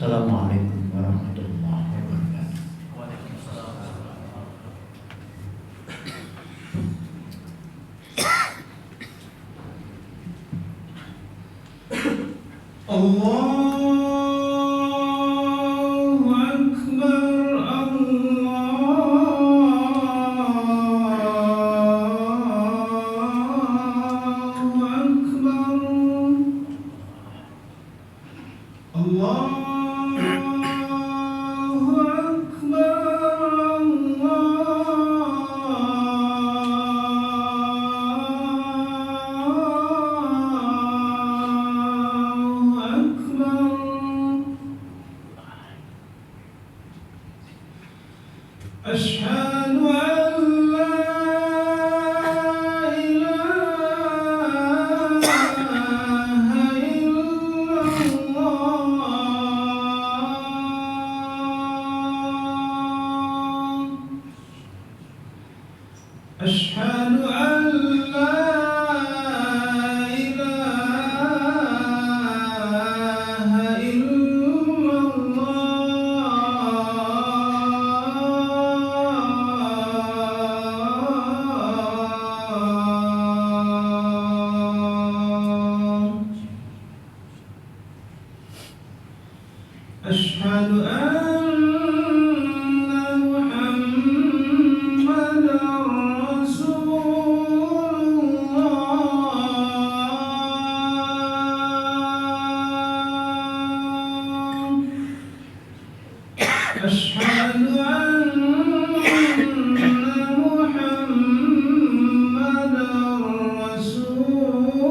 Assalamualaikum warahmatullahi wabarakatuh. Allahu Akbar, Allahu Akbar, Allahu Akbar, Allahu Akbar. Asyhadu an la ilaha illallah. Asyhadu an la ilaha illallah. Asyhadu anna Muhammadar Rasulullah. Asyhadu anna Muhammadar Rasulullah.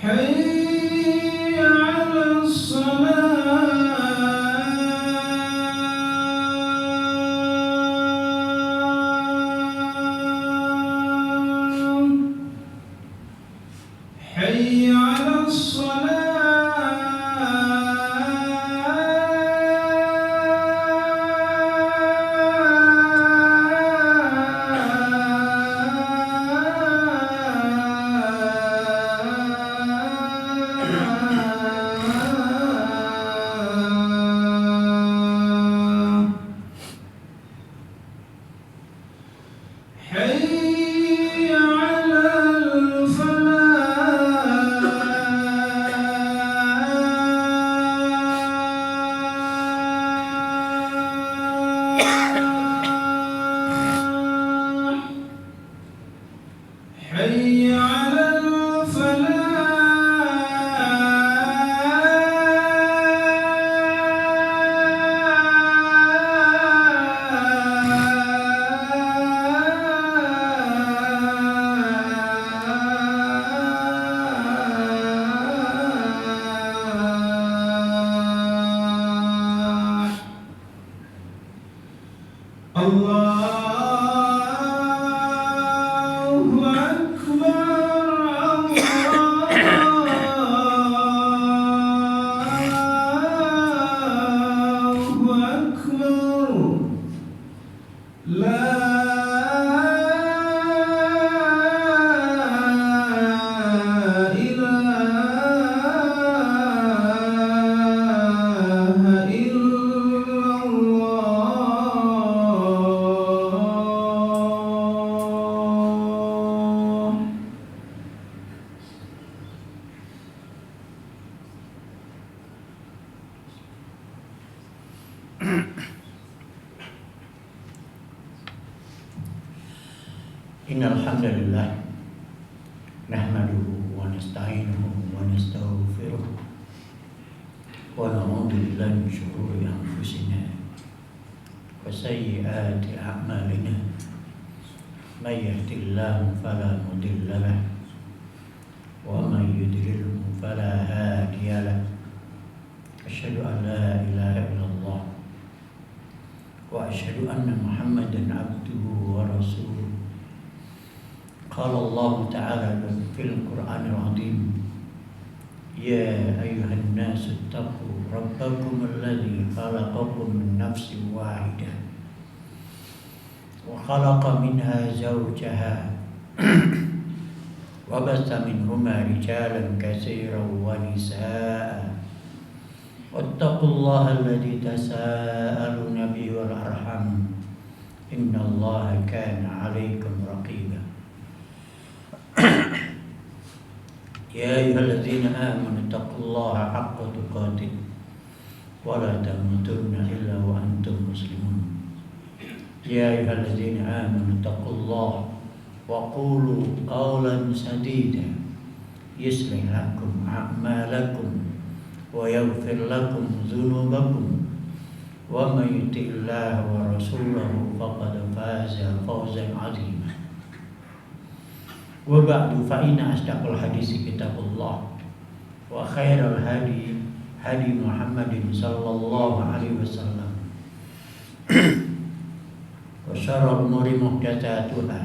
Hayya 'alas salah. Hayya 'alas salah. Hayya 'alal falah. Hayya 'alal falah. Allahu Akbar, Allahu Akbar. La ilaha illallah. Innal hamdalillah nahmaduhu wa nasta'inuhu wa nastaghfiruh wa na'udzu billahi min shururi anfusina wa sayyiati a'malina. May yahdihillahu fala mudilla lahu wa may yudlilhu fala hadiya lahu. Asyhadu an la ilaha illallah wa asyhadu anna Muhammadan abduhu wa rasuluh. Qala Allah Ta'ala fil Qur'anil Azim, يا أيها الناس اتقوا ربكم الذي خلقكم من نفس واحدة وخلق منها زوجها وبث منهما رجالا كثيرا ونساء واتقوا الله الذي تساءلون به والأرحام إن الله كان عليكم رقيبا يا أيها الذين آمنوا اتقوا الله حق تقاته ولا تموتن إلا وأنتم مسلمون يا أيها الذين آمنوا اتقوا الله وقولوا قولا سديدا يصلح لكم أعمالكم ويغفر لكم ذنوبكم ومن يطع الله ورسوله فقد فاز فوزا عظيما وبعد فإن أصدق الحديث كتاب الله وخير الهدي هدي محمد صلى الله عليه وسلم وشر الأمور محدثاتها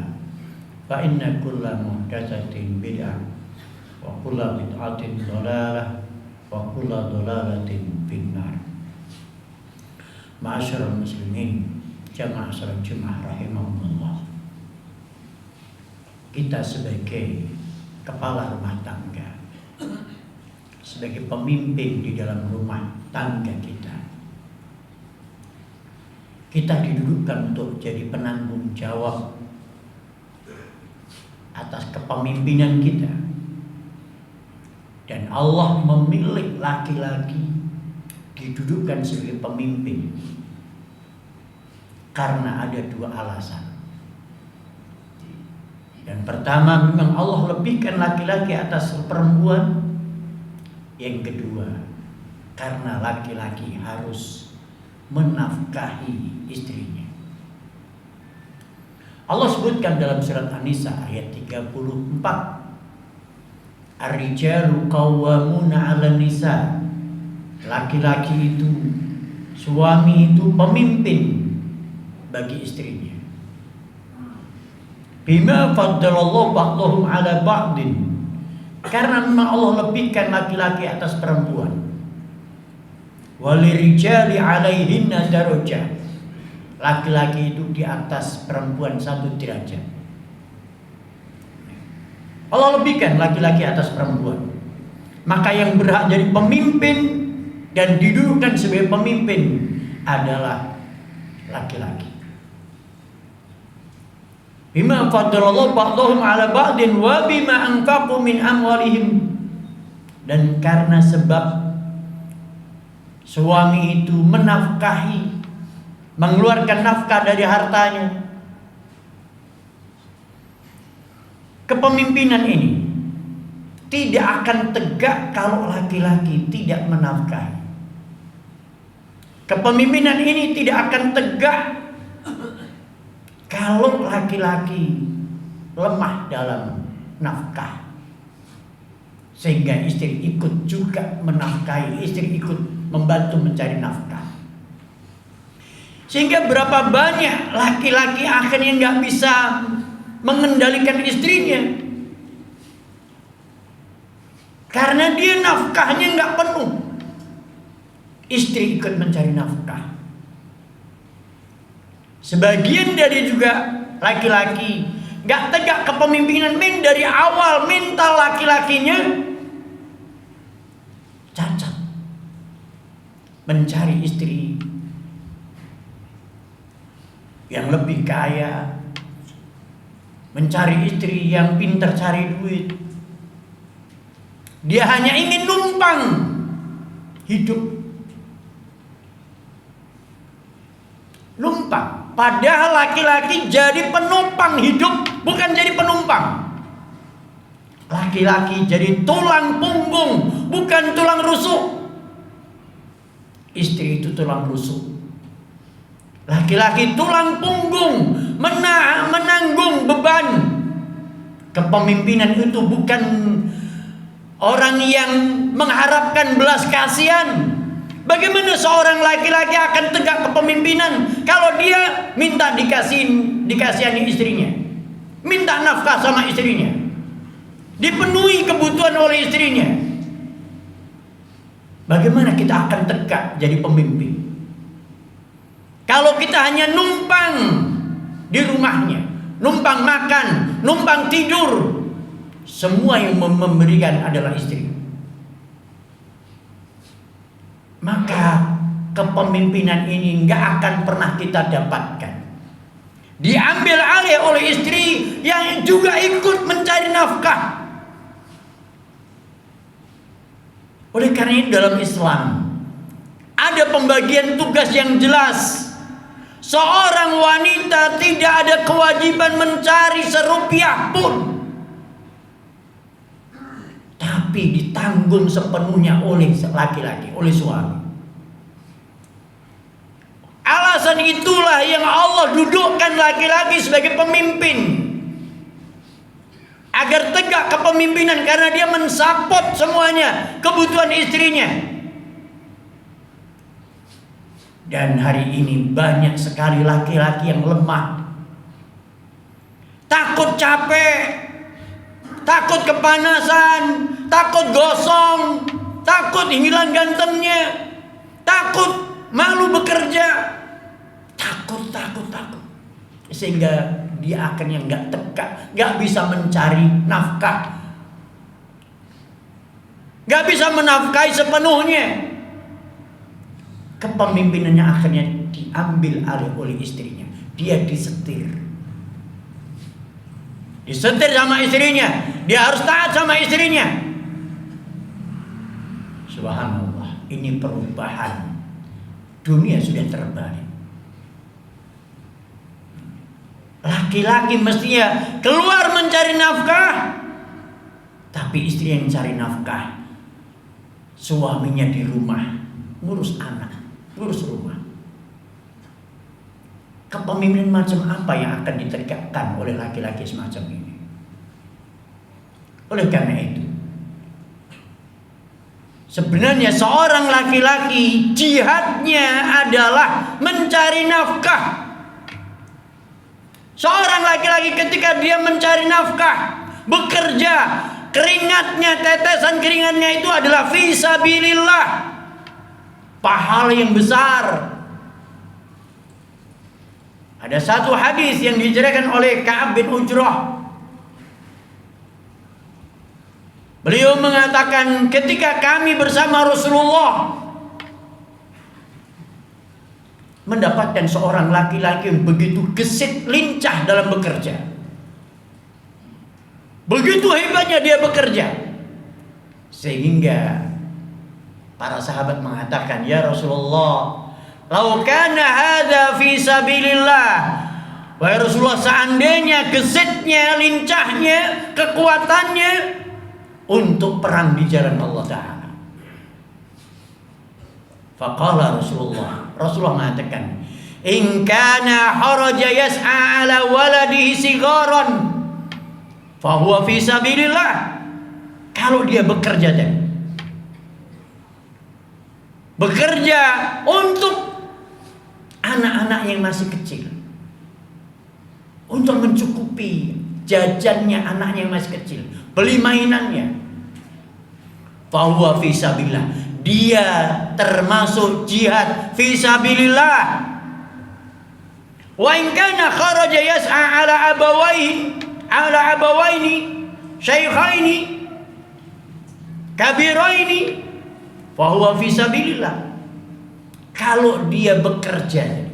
فإن كل محدثة بدعة وكل بدعة ضلالة وكل ضلالة في النار. Ma'asyiral muslimin, jamaah salat Jumat rahimahumullah. Kita sebagai kepala rumah tangga, sebagai pemimpin di dalam rumah tangga kita didudukkan untuk jadi penanggung jawab atas kepemimpinan kita. Dan Allah memilih laki-laki didudukkan sebagai pemimpin karena ada dua alasan. Dan pertama, memang Allah lebihkan laki-laki atas perempuan. Yang kedua, karena laki-laki harus menafkahi istrinya. Allah sebutkan dalam surat An-Nisa ayat 34, Ar-rijalu qawwamuna 'alan nisa. Laki-laki itu, suami itu pemimpin bagi istrinya. Bima faddalallahu ba'dahum 'ala ba'din. Karena memang Allah lebihkan laki-laki atas perempuan. Walirijali 'alaihinna darajah. Laki-laki itu di atas perempuan 1 derajat. Allah lebihkan laki-laki atas perempuan. Maka yang berhak jadi pemimpin dan didudukkan sebagai pemimpin adalah laki-laki. Bima faddalallahu ba'dahum 'ala ba'din wa bima anfaqu min amwalihim. Dan karena sebab suami itu menafkahi, mengeluarkan nafkah dari hartanya. Kepemimpinan ini tidak akan tegak kalau laki-laki tidak menafkahi. Kepemimpinan ini tidak akan tegak kalau laki-laki lemah dalam nafkah. Sehingga istri ikut juga menafkahi, istri ikut membantu mencari nafkah. Sehingga berapa banyak laki-laki akhirnya nggak bisa mengendalikan istrinya karena dia nafkahnya nggak penuh. Istri ikut mencari nafkah. Sebagian dari juga laki-laki nggak tegak kepemimpinan, dari awal mental laki-lakinya cacat, mencari istri yang lebih kaya, mencari istri yang pintar cari duit. Dia hanya ingin numpang hidup. Numpang. Padahal laki-laki jadi penumpang hidup, bukan jadi penumpang. Laki-laki jadi tulang punggung, bukan tulang rusuk. Istri itu tulang rusuk. Laki-laki tulang punggung, menanggung beban. Kepemimpinan itu bukan orang yang mengharapkan belas kasihan. Bagaimana seorang laki-laki akan tegak kepemimpinan kalau dia minta dikasihani istrinya, minta nafkah sama istrinya, dipenuhi kebutuhan oleh istrinya? Bagaimana kita akan tegak jadi pemimpin? Kalau kita hanya numpang di rumahnya, numpang makan, numpang tidur, semua yang memberikan adalah istri, maka kepemimpinan ini nggak akan pernah kita dapatkan. Diambil alih oleh istri yang juga ikut mencari nafkah. Oleh karena itu dalam Islam ada pembagian tugas yang jelas. Seorang wanita tidak ada kewajiban mencari serupiah pun, tapi ditanggung sepenuhnya oleh laki-laki, oleh suami. Alasan itulah yang Allah dudukkan laki-laki sebagai pemimpin, agar tegak kepemimpinan, karena dia mensupport semuanya kebutuhan istrinya. Dan hari ini banyak sekali laki-laki yang lemah, takut capek, takut kepanasan, takut gosong, takut hilang gantengnya, takut malu bekerja, takut, sehingga dia akhirnya nggak tegak, nggak bisa mencari nafkah, nggak bisa menafkahi sepenuhnya. Kepemimpinannya akhirnya diambil alih oleh istrinya. Dia disetir sama istrinya. Dia harus taat sama istrinya. Subhanallah, ini perubahan. Dunia sudah terbalik. Laki-laki mestinya keluar mencari nafkah, tapi istri yang cari nafkah. Suaminya di rumah ngurus anak, ngurus rumah. Kepemimpinan macam apa yang akan ditegakkan oleh laki-laki semacam ini? Oleh karena itu, sebenarnya seorang laki-laki jihadnya adalah mencari nafkah. Seorang laki-laki ketika dia mencari nafkah, bekerja, keringatnya, tetesan keringatnya itu adalah fi sabilillah. Pahala yang besar. Ada satu hadis yang diceritakan oleh Ka'ab bin Ujrah. Beliau mengatakan, ketika kami bersama Rasulullah mendapatkan seorang laki-laki yang begitu gesit, lincah dalam bekerja. Begitu hebatnya dia bekerja, sehingga para sahabat mengatakan, ya Rasulullah, lau kana hadza fi sabilillah. Wahai Rasulullah, seandainya gesitnya, lincahnya, kekuatannya untuk perang di jalan Allah Ta'ala. Faqala Rasulullah mengatakan, in kana haraja yas'a ala waladihi sigaran fahuwa fi sabilillah. Kalau dia bekerja dan bekerja untuk anak-anak yang masih kecil, untuk mencukupi jajannya anaknya yang masih kecil, beli mainannya, fahuwa fi sabilillah, dia termasuk jihad fi sabilillah. Wa in kana kharaja yas'a ala abawaini syaikhaini kabiraini fahuwa fi sabilillah. Kalau dia bekerja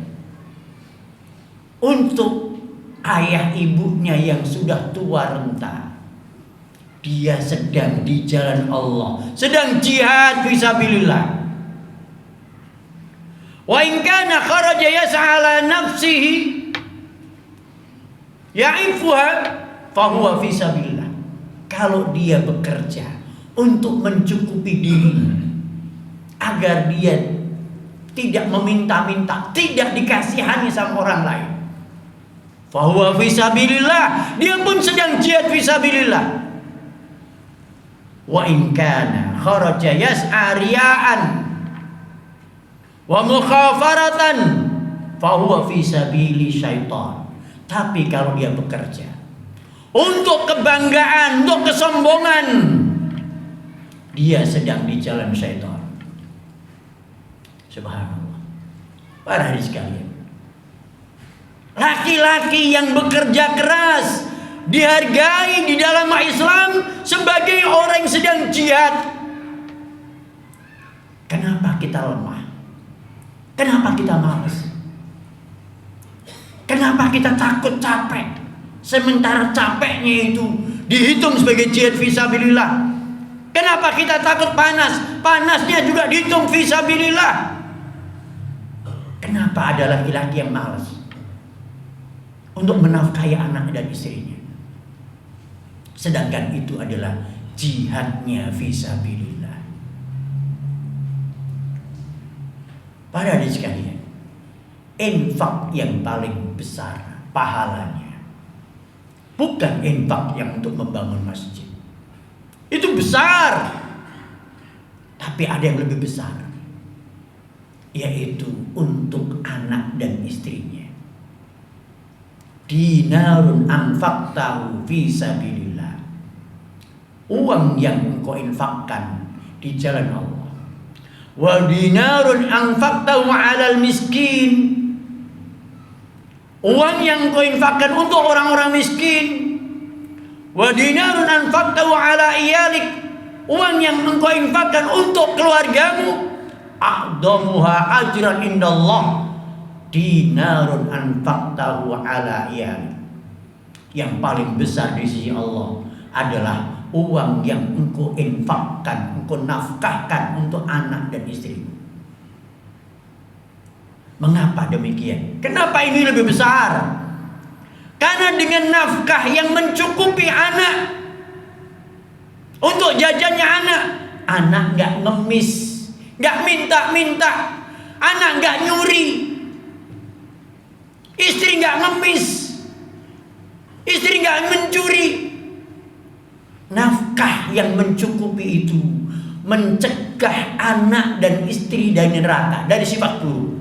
untuk ayah ibunya yang sudah tua renta, dia sedang di jalan Allah, sedang jihad fi sabilillah. Wa in kana kharaja yas'a ala nafsihi ya'ifuha fahuwa fi sabilillah. Kalau dia bekerja untuk mencukupi dirinya, agar dia tidak meminta-minta, tidak dikasihani sama orang lain, fahuwa fi sabilillah, dia pun sedang jihad fi sabilillah. Wa in kana kharaja yas'a riya'an wa mukhafaratan fahuwa fi sabili syaitan. Tapi kalau dia bekerja untuk kebanggaan, untuk kesombongan, dia sedang di jalan syaitan. Subhanallah. Para hadirin sekalian, laki-laki yang bekerja keras dihargai di dalam Islam sebagai orang yang sedang jihad. Kenapa kita lemah? Kenapa kita malas? Kenapa kita takut capek? Sementara capeknya itu dihitung sebagai jihad fisabilillah. Kenapa kita takut panas? Panasnya juga dihitung fisabilillah. Kenapa ada laki-laki yang malas untuk menafkahi anak dan istrinya? Sedangkan itu adalah jihadnya fisabilillah. Para hadirin sekalian, infak yang paling besar pahalanya bukan infak yang untuk membangun masjid. Itu besar. Tapi ada yang lebih besar, yaitu untuk anak dan istrinya. Dinarun anfaqtahu fi sabilillah. Uang yang engkau infakkan di jalan Allah. Wa dinarun anfaqtahu 'alal miskin. Uang yang engkau infakkan untuk orang-orang miskin. Wa dinarun anfaqtahu 'ala iyalik. Uang yang engkau infakkan untuk keluargamu. A'dhamuha ajran indallah dinarun anfaqtahu 'ala iyalik. Yang paling besar di sisi Allah adalah uang yang engkau infakkan, engkau nafkahkan untuk anak dan istrimu. Mengapa demikian? Kenapa ini lebih besar? Karena dengan nafkah yang mencukupi anak untuk jajannya anak nggak ngemis, nggak minta-minta, anak nggak nyuri, istri nggak ngemis, istri nggak mencuri. Nafkah yang mencukupi itu mencegah anak dan istri dari neraka, dari sifat buruk.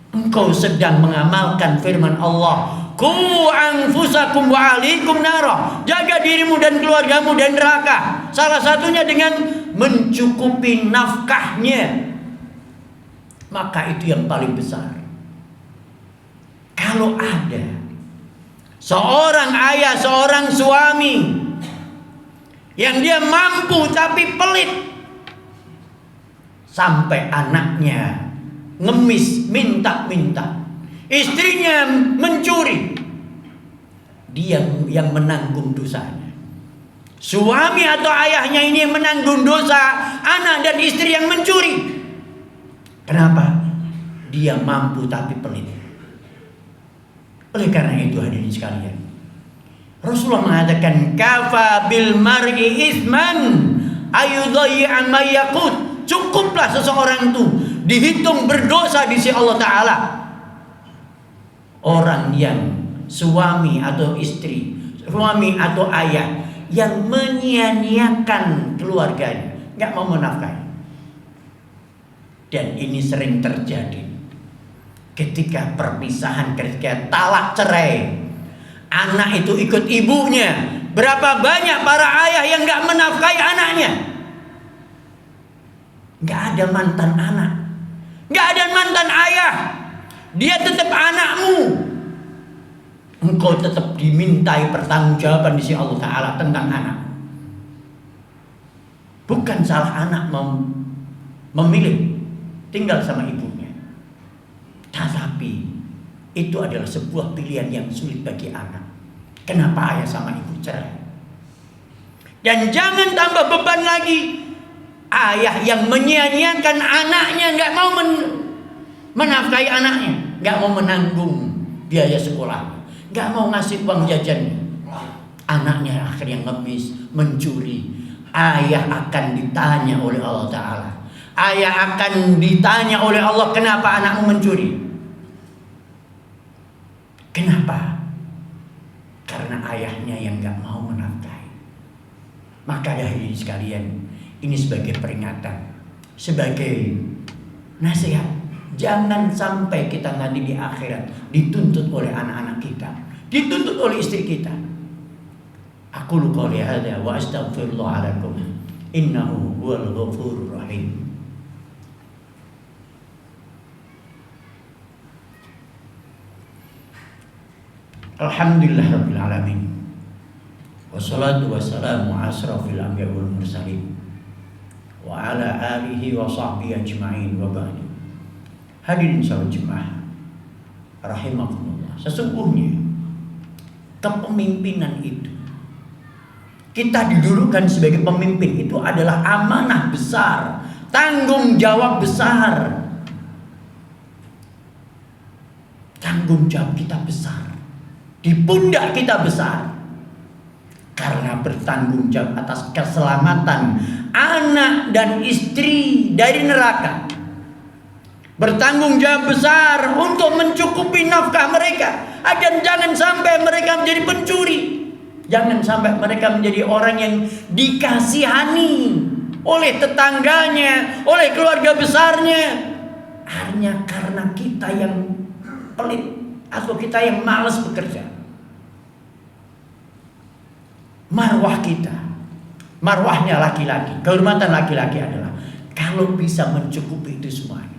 Engkau sedang mengamalkan firman Allah, qu anfusakum wa ahlikum nara. Jaga dirimu dan keluargamu dari neraka. Salah satunya dengan mencukupi nafkahnya. Maka itu yang paling besar. Kalau ada seorang ayah, seorang suami yang dia mampu tapi pelit, sampai anaknya ngemis, minta-minta, istrinya mencuri, dia yang menanggung dosanya. Suami atau ayahnya ini yang menanggung dosa anak dan istri yang mencuri. Kenapa? Dia mampu tapi pelit. Oleh karena itu hadirin sekalian, Rasulullah mengatakan kafa bil mar'i itsman ayudayya ma yaqut. Cukuplah seseorang itu dihitung berdosa di sisi Allah Ta'ala. Orang yang suami atau istri, suami atau ayah yang menyia-nyiakan keluarganya, gak mau menafkahi. Dan ini sering terjadi ketika perpisahan, ketika talak cerai. Anak itu ikut ibunya. Berapa banyak para ayah yang gak menafkahi anaknya. Gak ada mantan anak, gak ada mantan ayah. Dia tetap anakmu. Engkau tetap dimintai pertanggungjawaban di sisi Allah Ta'ala tentang anak. Bukan salah anak memilih tinggal sama ibunya, tetapi itu adalah sebuah pilihan yang sulit bagi anak. Kenapa ayah sama ibu cerai? Dan jangan tambah beban lagi. Ayah yang menyia-nyiakan anaknya, nggak mau menafkahi anaknya, nggak mau menanggung biaya sekolah, nggak mau ngasih uang jajan. Anaknya akhirnya ngemis, mencuri. Ayah akan ditanya oleh Allah Ta'ala. Ayah akan ditanya oleh Allah, kenapa anakmu mencuri? Kenapa? Karena ayahnya yang nggak mau menafkahi. Maka hadirin sekalian, ini sebagai peringatan, sebagai nasihat. Jangan sampai kita nanti di akhirat dituntut oleh anak-anak kita, dituntut oleh istri kita. Aku qouli hadza wa astaghfirullah lakum innahu huwal ghafurur rahim. Alhamdulillah rabbil alamin. Wassalatu wassalamu asrafil anbiya wal mursalin wa ala alihi wa sahbihi ajma'in wa ba'du. Hadirin salat jemaah rahimakumullah. Sesungguhnya kepemimpinan itu, kita didudukkan sebagai pemimpin, itu adalah amanah besar, tanggung jawab besar. Tanggung jawab kita besar, di pundak kita besar, karena bertanggung jawab atas keselamatan anak dan istri dari neraka. Bertanggung jawab besar untuk mencukupi nafkah mereka. Dan jangan sampai mereka menjadi pencuri. Jangan sampai mereka menjadi orang yang dikasihani oleh tetangganya, oleh keluarga besarnya. Hanya karena kita yang pelit atau kita yang malas bekerja. Marwah kita, marwahnya laki-laki, kehormatan laki-laki adalah kalau bisa mencukupi itu semuanya.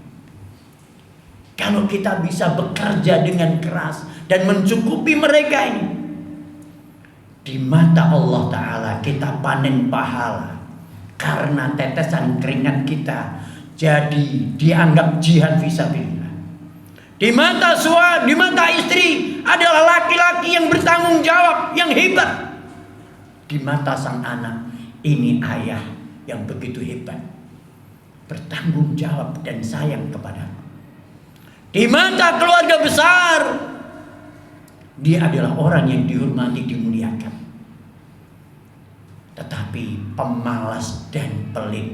Kalau kita bisa bekerja dengan keras dan mencukupi mereka ini, di mata Allah Ta'ala kita panen pahala. Karena tetesan keringat kita jadi dianggap jihad fisabilillah. Di mata suami, di mata istri adalah laki-laki yang bertanggung jawab, yang hebat. Di mata sang anak, ini ayah yang begitu hebat, bertanggung jawab dan sayang kepada. Di mata keluarga besar, dia adalah orang yang dihormati, dimuliakan. Tetapi pemalas dan pelit,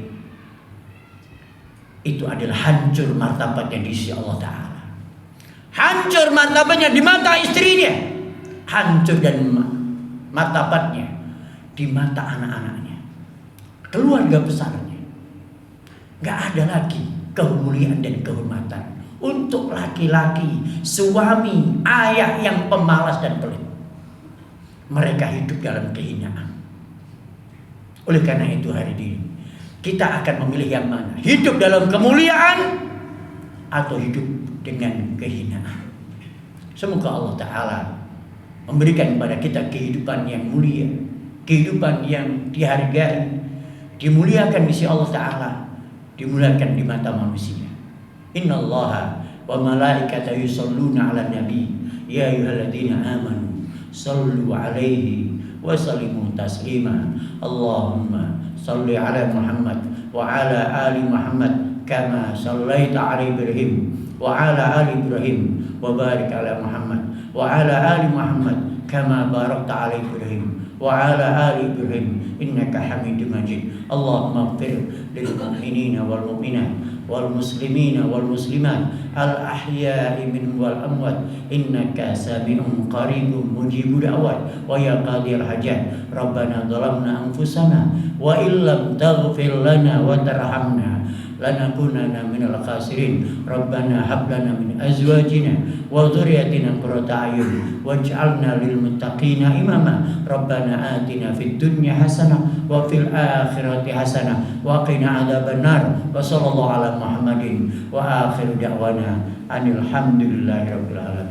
itu adalah hancur martabatnya di sisi Allah Ta'ala. Hancur martabatnya di mata istrinya, hancur dan martabatnya di mata anak-anaknya, keluarga besarnya. Gak ada lagi kemuliaan dan kehormatan untuk laki-laki, suami, ayah yang pemalas dan pelit. Mereka hidup dalam kehinaan. Oleh karena itu hari ini kita akan memilih yang mana, hidup dalam kemuliaan atau hidup dengan kehinaan. Semoga Allah Ta'ala memberikan kepada kita kehidupan yang mulia, kehidupan yang dihargai, dimuliakan di sisi Allah Ta'ala, dimuliakan di mata manusia. Innallaha wa malaikatahu yusholluna 'alan nabi ya ayyuhalladzina amanu shallu 'alaihi wa sallimu taslima. Allahumma shalli 'ala Muhammad wa 'ala ali Muhammad kama shallaita 'ala Ibrahim wa 'ala ali Ibrahim wa barik 'ala Muhammad wa 'ala ali Muhammad kama barakta 'ala Ibrahim wa 'ala ali Ibrahim innaka Hamidum Majid. Allahumma ighfir lil mu'minina wal mu'minat wal muslimina wal muslimat al ahya'i minhum wal amwat innaka sami'un qaribun mujibud da'wat wa ya qadir hajat. Rabbana dhalamna anfusana wa illam taghfir lana wa tarhamna lanakunanna minal khasirin. Rabbana hab lana min azwajina wa dhurriyyatina qurrata a'yun waj'alna lil muttaqina imama. Rabbana atina fid dunya hasanah wa fil akhirati hasanah wa qina adzabannar. Wa sallallahu ala Muhammadin wa akhiru da'wana anil hamdulillahi rabbil alamin.